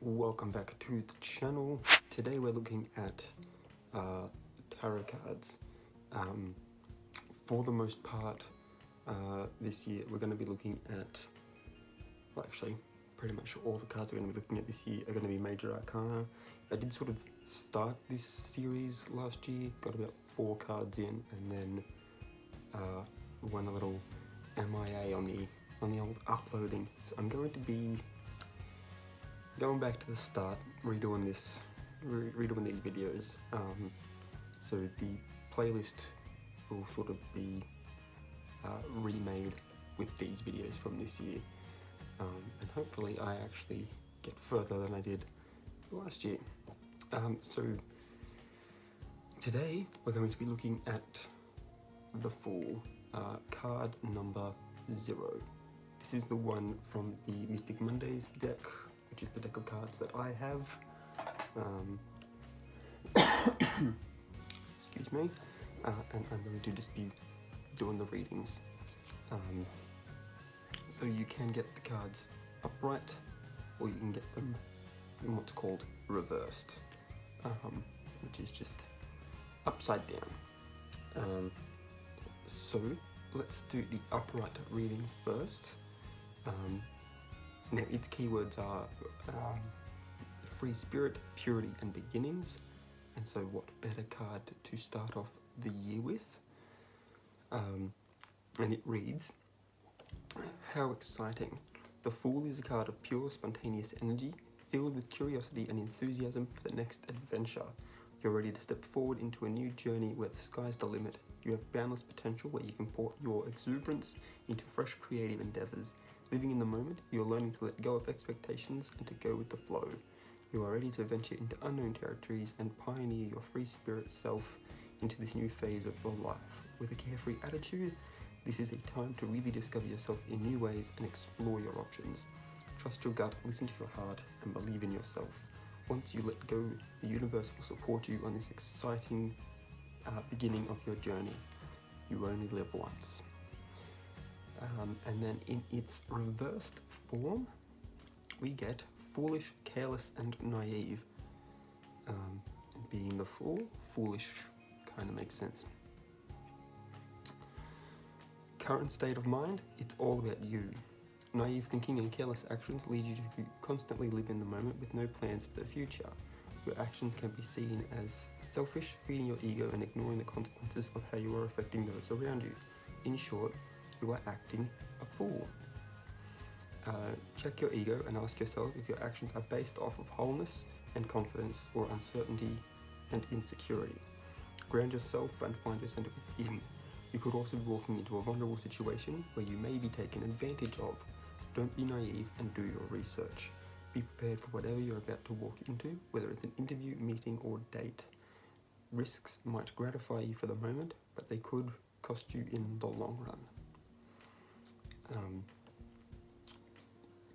Welcome back to the channel. Today we're looking at tarot cards. For the most part, this year we're going to be looking at, well actually, pretty much all the cards we're going to be looking at this year are going to be major arcana. I did sort of start this series last year, got about 4 cards in, and then went a little MIA on the old uploading. So I'm going to be going back to the start, redoing these videos. So the playlist will sort of be remade with these videos from this year, and hopefully I actually get further than I did last year. So today we're going to be looking at the Fool, card number 0. This is the one from the Mystic Mondays deck, which is the deck of cards that I have. Excuse me. And I'm going to just be doing the readings. So you can get the cards upright, or you can get them in what's called reversed, which is just upside down. So let's do the upright reading first. Now its keywords are free spirit, purity and beginnings, and so what better card to start off the year with? And it reads, how exciting. The Fool is a card of pure spontaneous energy, filled with curiosity and enthusiasm for the next adventure. You're ready to step forward into a new journey where the sky's the limit. You have boundless potential where you can pour your exuberance into fresh creative endeavors. Living in the moment, you're learning to let go of expectations and to go with the flow. You are ready to venture into unknown territories and pioneer your free spirit self into this new phase of your life. With a carefree attitude, this is a time to really discover yourself in new ways and explore your options. Trust your gut, listen to your heart, and believe in yourself. Once you let go, the universe will support you on this exciting beginning of your journey. You only live once. And then in its reversed form, we get foolish, careless, and naive. Being the Fool, foolish kind of makes sense. Current state of mind, it's all about you. Naive thinking and careless actions lead you to constantly live in the moment with no plans for the future. Your actions can be seen as selfish, feeding your ego and ignoring the consequences of how you are affecting those around you. In short, you are acting a fool. Check your ego and ask yourself if your actions are based off of wholeness and confidence, or uncertainty and insecurity. Ground yourself and find your center within. You could also be walking into a vulnerable situation where you may be taken advantage of. Don't be naive and do your research. Be prepared for whatever you're about to walk into, whether it's an interview, meeting, or date. Risks might gratify you for the moment, but they could cost you in the long run.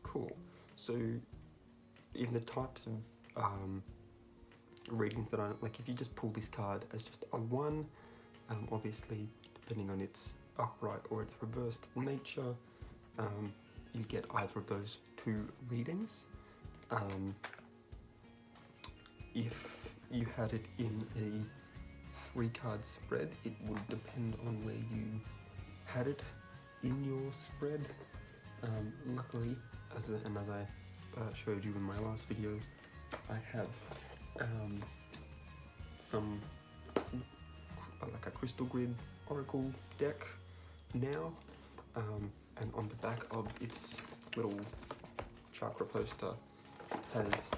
Cool. So, in the types of readings that I like, if you just pull this card as just a 1, obviously, depending on its upright or its reversed nature, you get either of those 2 readings. If you had it in a 3-card spread, it would depend on where you had it in your spread. Luckily, as I showed you in my last video, I have some like a crystal grid oracle deck now, and on the back of its little chakra poster has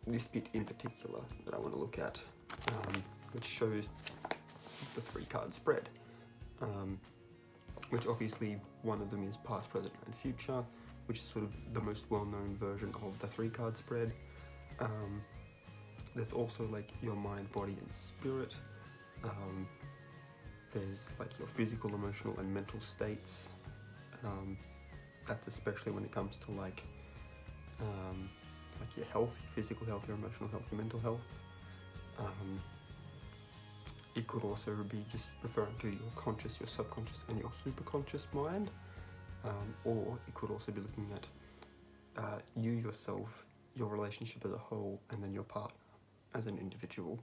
this bit in particular that I want to look at, which shows the 3-card spread, which obviously one of them is past, present and future, which is sort of the most well-known version of the 3-card spread. There's also like your mind, body and spirit. There's like your physical, emotional and mental states. That's especially when it comes to like your health, your physical health, your emotional health, your mental health. It could also be just referring to your conscious, your subconscious and your superconscious mind. Or it could also be looking at you yourself your relationship as a whole, and then your partner as an individual.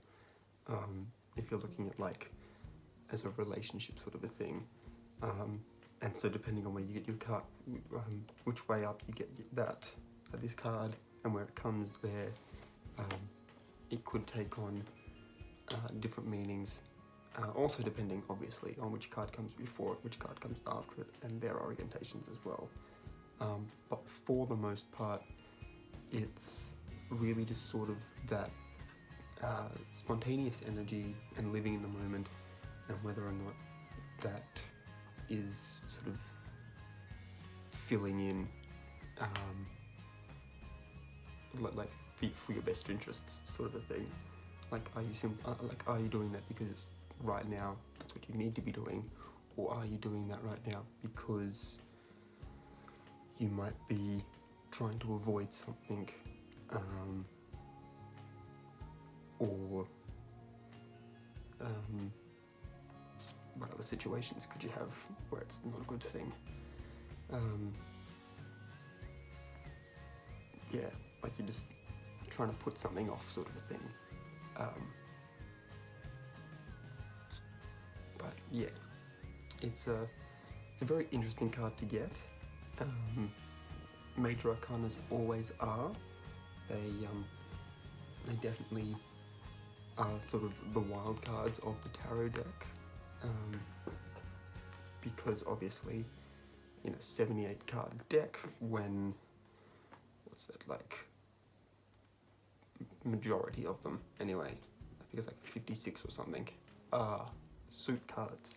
If you're looking at like as a relationship sort of a thing, and so depending on where you get your card, which way up you get that this card, and where it comes there, it could take on different meanings. Also depending obviously on which card comes before it, which card comes after it, and their orientations as well. But for the most part, it's really just sort of that spontaneous energy and living in the moment, and whether or not that is sort of filling in like for your best interests sort of a thing. Like, are you doing that because right now that's what you need to be doing, or are you doing that right now because you might be trying to avoid something, or what other situations could you have where it's not a good thing? Yeah, like you're just trying to put something off sort of a thing. But yeah, it's a very interesting card to get. Major Arcanas always are. They definitely are sort of the wild cards of the tarot deck, because obviously in a 78 card deck, when what's that, like majority of them anyway, I think it's like 56 or something, are suit cards.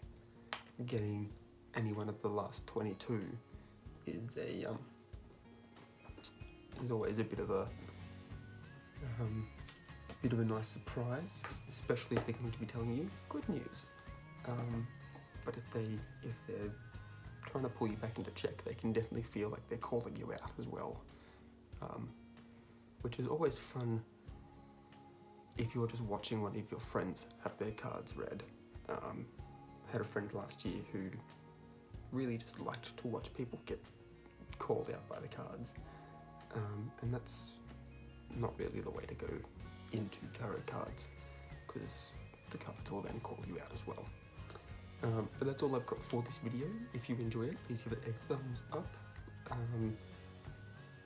Getting any one of the last 22 is always a bit of a nice surprise, especially if they're going to be telling you good news. But if they're trying to pull you back into check, they can definitely feel like they're calling you out as well, which is always fun if you're just watching one of your friends have their cards read. I had a friend last year who really just liked to watch people get called out by the cards, and that's not really the way to go into tarot cards, because the cards will then call you out as well. But that's all I've got for this video. If you enjoyed it, please give it a thumbs up.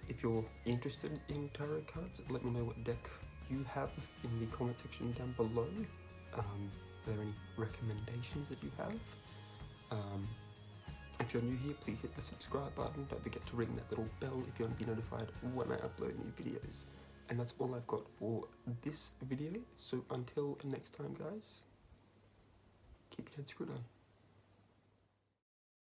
If you're interested in tarot cards, let me know what deck you have in the comment section down below. Are there any recommendations that you have? If you're new here, please hit the subscribe button. Don't forget to ring that little bell if you want to be notified when I upload new videos. And that's all I've got for this video. So until next time, guys, keep your head screwed on.